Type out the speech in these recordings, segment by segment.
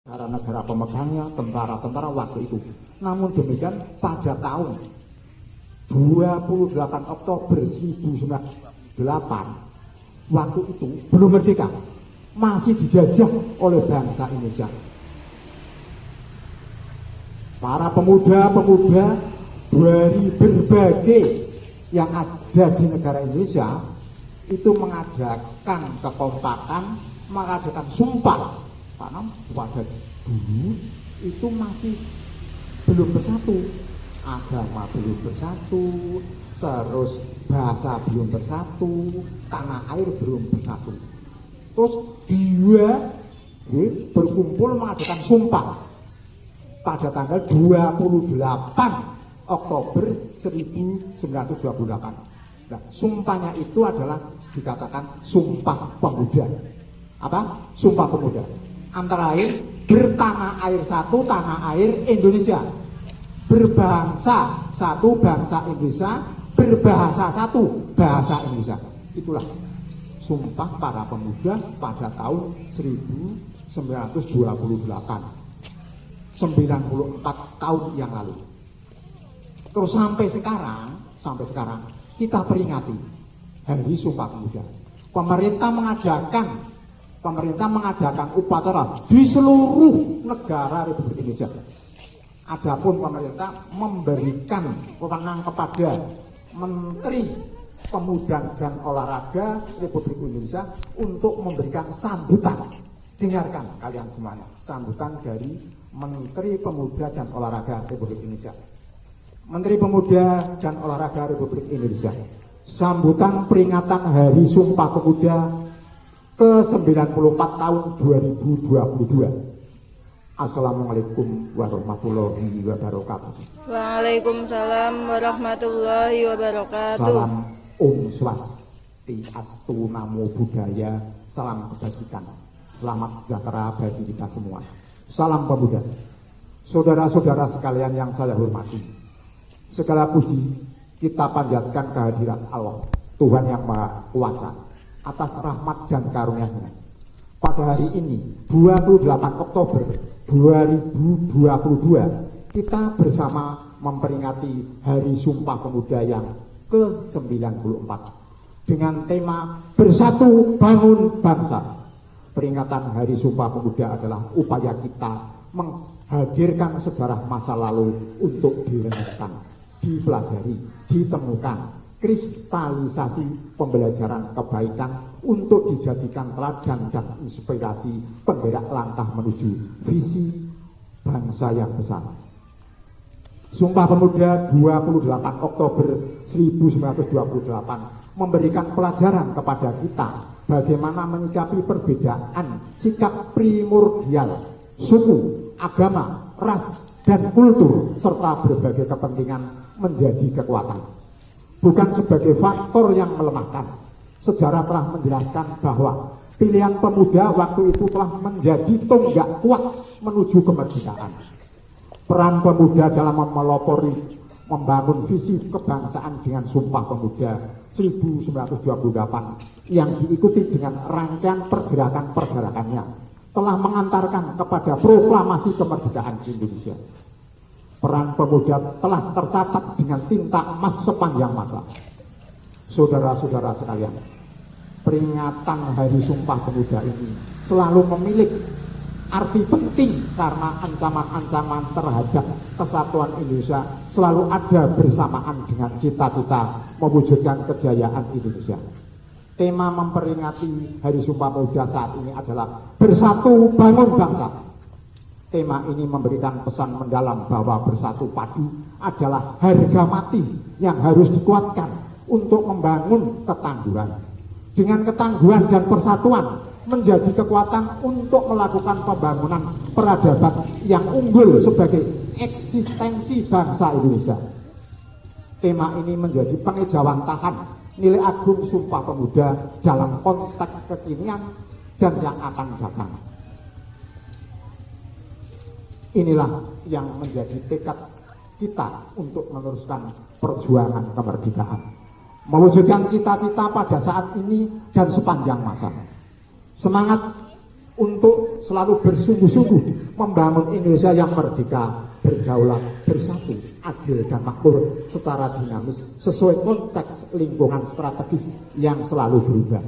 negara-negara pemegangnya, tentara-tentara waktu itu. Namun demikian pada tahun 28 Oktober 1908 waktu itu belum merdeka, masih dijajah oleh bangsa Indonesia. Para pemuda-pemuda dari berbagai yang ada di negara Indonesia itu mengadakan kekompakan, mengadakan sumpah karena pada dulu itu masih belum bersatu, agama belum bersatu, terus bahasa belum bersatu, tanah air belum bersatu. Terus dia berkumpul mengadakan sumpah pada tanggal 28 Oktober 1928. Nah, sumpahnya itu adalah dikatakan Sumpah Pemuda. Apa? Sumpah Pemuda. Antara lain bertanah air satu, tanah air Indonesia. Berbangsa satu, bangsa Indonesia. Berbahasa satu, bahasa Indonesia. Itulah sumpah para pemuda pada tahun 1928. 94 tahun yang lalu. Terus sampai sekarang kita peringati Hari Sumpah Pemuda. Pemerintah mengadakan upacara di seluruh negara Republik Indonesia. Adapun pemerintah memberikan wewenang kepada Menteri Pemuda dan Olahraga Republik Indonesia untuk memberikan sambutan. Dengarkan kalian semuanya, sambutan dari Menteri Pemuda dan Olahraga Republik Indonesia. Menteri Pemuda dan Olahraga Republik Indonesia, sambutan peringatan Hari Sumpah Pemuda ke-94 tahun 2022. Assalamualaikum warahmatullahi wabarakatuh. Waalaikumsalam warahmatullahi wabarakatuh. Salam Om Swastiastu, Namo Buddhaya, salam kebajikan, selamat sejahtera bagi kita semua. Salam pemuda. Saudara-saudara sekalian yang saya hormati, segala puji kita panjatkan kehadirat Allah, Tuhan yang Maha Kuasa, atas rahmat dan karunia-Nya. Pada hari ini 28 Oktober 2022 kita bersama memperingati Hari Sumpah Pemuda yang ke-94 dengan tema Bersatu Bangun Bangsa. Peringatan Hari Sumpah Pemuda adalah upaya kita menghadirkan sejarah masa lalu untuk direnungkan, dipelajari, ditemukan, kristalisasi pembelajaran kebaikan untuk dijadikan teladan dan inspirasi penggerak langkah menuju visi bangsa yang besar. Sumpah Pemuda 28 Oktober 1928 memberikan pelajaran kepada kita bagaimana menyikapi perbedaan sikap primordial, suku, agama, ras, dan kultur serta berbagai kepentingan menjadi kekuatan, bukan sebagai faktor yang melemahkan. Sejarah telah menjelaskan bahwa pilihan pemuda waktu itu telah menjadi tonggak kuat menuju kemerdekaan. Peran pemuda dalam melopori membangun visi kebangsaan dengan Sumpah Pemuda 1928 yang diikuti dengan rangkaian pergerakan-pergerakannya telah mengantarkan kepada proklamasi kemerdekaan Indonesia. Peran pemuda telah tercatat dengan tinta emas sepanjang masa. Saudara-saudara sekalian, peringatan Hari Sumpah Pemuda ini selalu memiliki arti penting karena ancaman-ancaman terhadap kesatuan Indonesia selalu ada bersamaan dengan cita-cita mewujudkan kejayaan Indonesia. Tema memperingati Hari Sumpah Pemuda saat ini adalah Bersatu Bangun Bangsa. Tema ini memberikan pesan mendalam bahwa bersatu padu adalah harga mati yang harus dikuatkan untuk membangun ketangguhan. Dengan ketangguhan dan persatuan menjadi kekuatan untuk melakukan pembangunan peradaban yang unggul sebagai eksistensi bangsa Indonesia. Tema ini menjadi pengejawantahan nilai agung Sumpah Pemuda dalam konteks kekinian dan yang akan datang. Inilah yang menjadi tekad kita untuk meneruskan perjuangan kemerdekaan, mewujudkan cita-cita pada saat ini dan sepanjang masa. Semangat untuk selalu bersungguh-sungguh membangun Indonesia yang merdeka, berdaulat, bersatu, adil dan makmur secara dinamis sesuai konteks lingkungan strategis yang selalu berubah.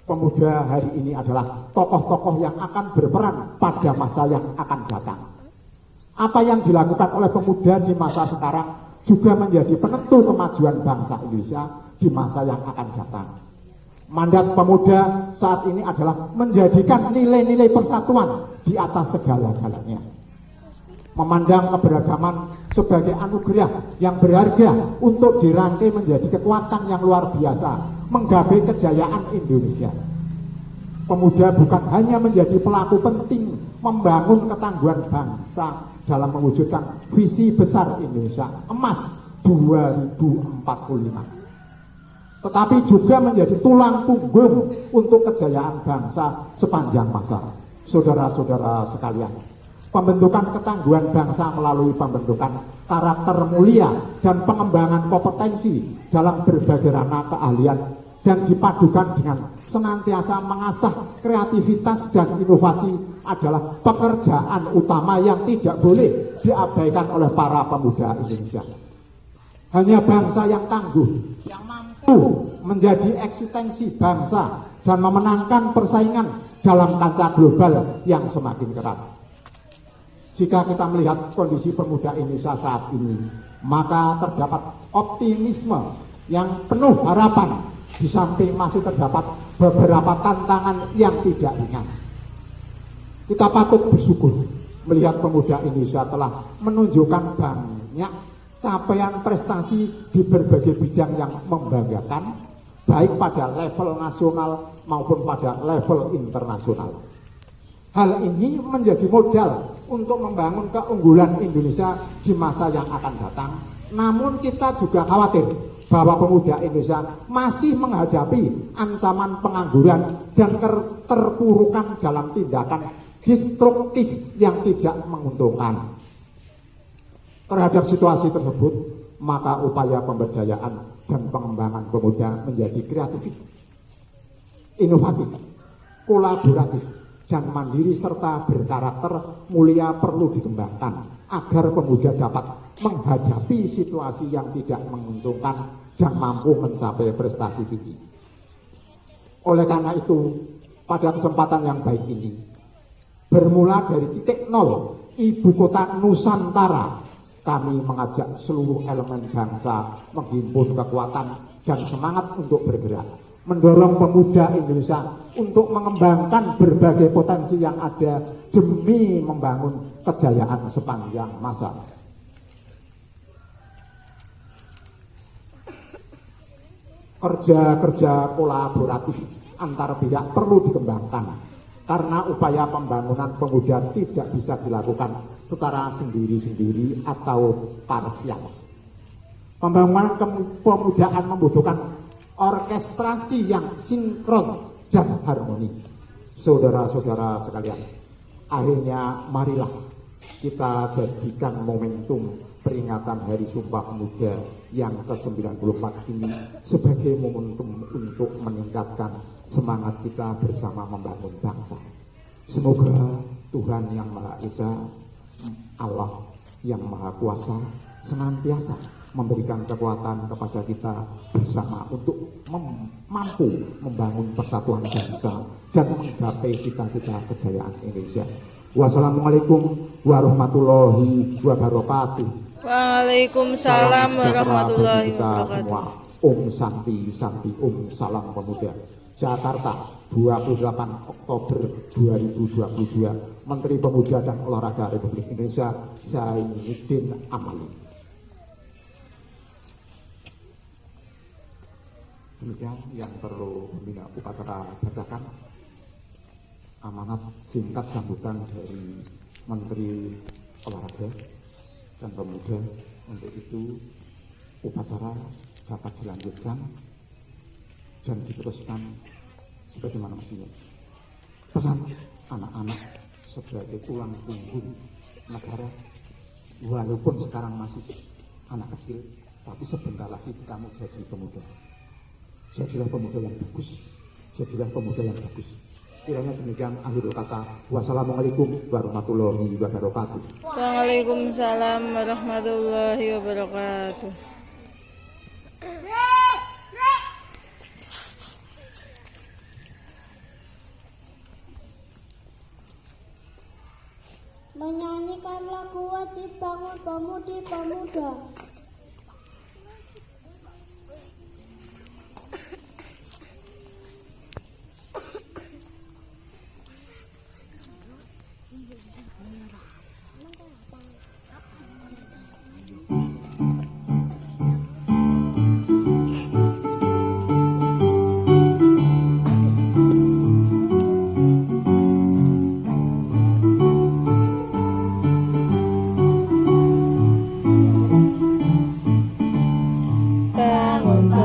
Pemuda hari ini adalah tokoh-tokoh yang akan berperan pada masa yang akan datang. Apa yang dilakukan oleh pemuda di masa sekarang juga menjadi penentu kemajuan bangsa Indonesia di masa yang akan datang. Mandat pemuda saat ini adalah menjadikan nilai-nilai persatuan di atas segala-galanya. Memandang keberagaman sebagai anugerah yang berharga untuk dirangkai menjadi kekuatan yang luar biasa menggapai kejayaan Indonesia. Pemuda bukan hanya menjadi pelaku penting membangun ketangguhan bangsa dalam mewujudkan visi besar Indonesia Emas 2045. Tetapi juga menjadi tulang punggung untuk kejayaan bangsa sepanjang masa. Saudara-saudara sekalian, pembentukan ketangguhan bangsa melalui pembentukan karakter mulia dan pengembangan kompetensi dalam berbagai ranah keahlian dan dipadukan dengan senantiasa mengasah kreativitas dan inovasi adalah pekerjaan utama yang tidak boleh diabaikan oleh para pemuda Indonesia. Hanya bangsa yang tangguh, yang mampu menjadi eksistensi bangsa dan memenangkan persaingan dalam kancah global yang semakin keras. Jika kita melihat kondisi pemuda Indonesia saat ini, maka terdapat optimisme yang penuh harapan, di samping masih terdapat beberapa tantangan yang tidak ringan. Kita patut bersyukur melihat pemuda Indonesia telah menunjukkan banyak capaian prestasi di berbagai bidang yang membanggakan, baik pada level nasional maupun pada level internasional. Hal ini menjadi modal untuk membangun keunggulan Indonesia di masa yang akan datang. Namun kita juga khawatir bahwa pemuda Indonesia masih menghadapi ancaman pengangguran dan keterpurukan dalam tindakan destruktif yang tidak menguntungkan. Terhadap situasi tersebut, maka upaya pemberdayaan dan pengembangan pemuda menjadi kreatif, inovatif, kolaboratif, dan mandiri serta berkarakter mulia perlu dikembangkan agar pemuda dapat menghadapi situasi yang tidak menguntungkan dan mampu mencapai prestasi tinggi. Oleh karena itu, pada kesempatan yang baik ini, bermula dari titik nol ibu kota Nusantara, kami mengajak seluruh elemen bangsa menghimpun kekuatan dan semangat untuk bergerak, mendorong pemuda Indonesia untuk mengembangkan berbagai potensi yang ada demi membangun kejayaan sepanjang masa. Kerja-kerja kolaboratif antar pihak perlu dikembangkan, karena upaya pembangunan pemuda tidak bisa dilakukan secara sendiri-sendiri atau parsial. Pembangunan kepemudaan membutuhkan orkestrasi yang sinkron dan harmoni. Saudara-saudara sekalian, akhirnya marilah kita jadikan momentum peringatan Hari Sumpah Pemuda yang ke-94 ini sebagai momentum untuk meningkatkan semangat kita bersama membangun bangsa. Semoga Tuhan yang Maha Esa, Allah yang Maha Kuasa, senantiasa memberikan kekuatan kepada kita bersama untuk mampu membangun persatuan bangsa dan menggapai cita-cita kejayaan Indonesia. Wassalamualaikum warahmatullahi wabarakatuh. Waalaikumsalam warahmatullahi wabarakatuh. Semua. Om Santi Santi Om Salam Pemuda. Jakarta, 28 Oktober 2022. Menteri Pemuda dan Olahraga Republik Indonesia Zainuddin Amali. Demikian yang perlu pembina upacara bacakan. Amanat singkat sambutan dari Menteri Olahraga dan Pemuda. Untuk itu upacara dapat dilanjutkan dan diteruskan sebagaimana mestinya. Pesan anak-anak sebagai tulang punggung negara, walaupun sekarang masih anak kecil, tapi sebentar lagi kamu jadi pemuda. Jadilah pemuda yang bagus, jadilah pemuda yang bagus. Kiranya demikian akhirul kata. Wassalamualaikum warahmatullahi wabarakatuh. Waalaikumsalam warahmatullahi wabarakatuh. Menyanyikan lagu wajib bangun pemudi-pemuda.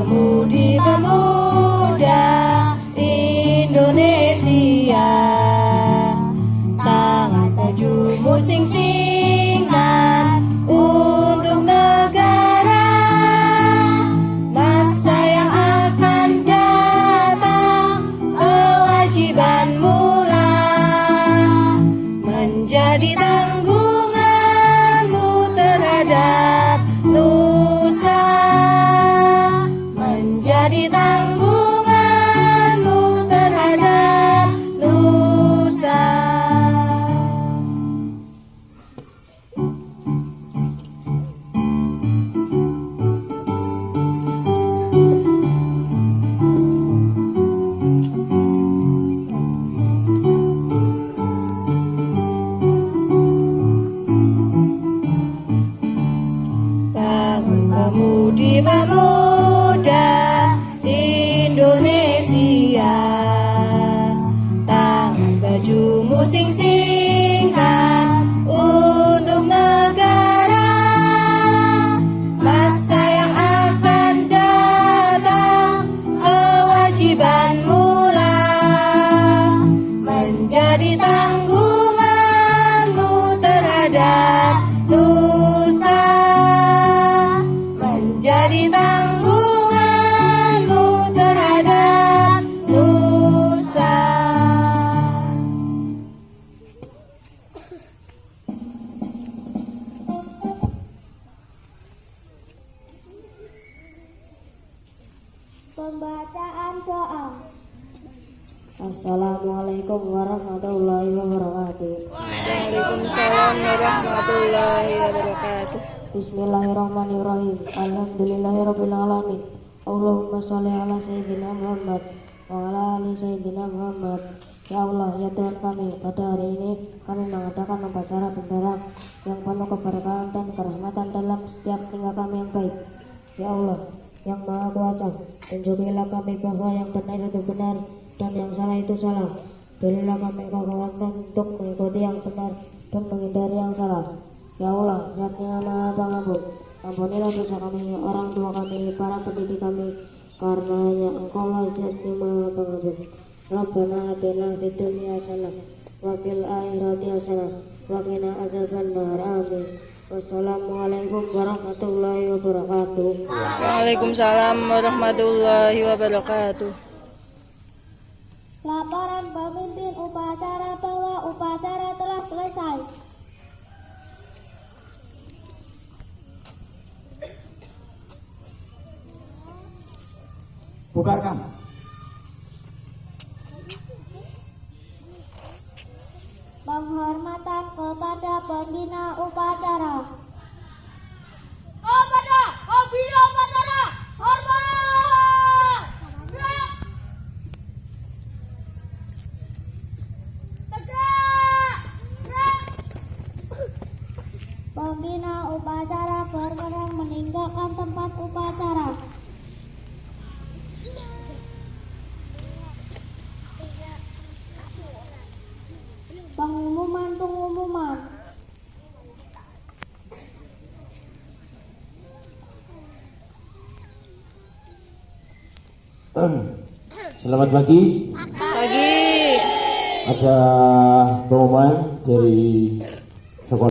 Pemudi-pemuda Indonesia, tangan majumu sing-singan untuk negara. Masa yang akan datang, kewajibanmu lah menjadi tanggunganmu terhadap nusa. Menjadi tanggunganmu terhadap nusa. Bangun pemudi-pemuda Indonesia, tangan bajumu sing-singkan untuk negara. Masa yang akan datang, kewajibanmu lah menjadi tanggunganmu terhadap nusa. Menjadi tanggunganmu terhadap nusa. Pembacaan doa. Assalamualaikum warahmatullahi wabarakatuh. Waalaikumsalam warahmatullahi wabarakatuh. Bismillahirrahmanirrahim. Alhamdulillahirabbil alamin. Allahumma shalli ala sayyidina Muhammad wa ala ali sayyidina Muhammad. Ya Allah, ya Tuhan kami, pada hari ini kami mengadakan upacara bendera yang penuh keberkahan dan kerahmatan dalam setiap tingkah kami yang baik. Ya Allah, yang Maha Kuasa, tunjukilah kami bahwa yang benar itu benar dan yang salah itu salah. Berilah kami kekuatan untuk mengikuti yang benar dan menghindari yang salah. Ya Allah, Zat-Nya Maha Pengampun, ampunilah dosa kami, orang tua kami, para pendidik kami, karena hanya Engkau lah Zat-Nya Maha Pengampun. Rabbana atina fid dunya hasanah wa fil akhirati hasanah wa qina azabannar. Amin. Wassalamualaikum warahmatullahi wabarakatuh. Waalaikumsalam warahmatullahi wabarakatuh. Laporan pemimpin upacara bahwa upacara telah selesai. Bubarkan. Penghormatan kepada pembina upacara. Kepada pembina upacara, hormat! Tegak! Pembina upacara berkenan meninggalkan tempat upacara. Pengumuman. Selamat pagi. Pagi. Ada pengumuman dari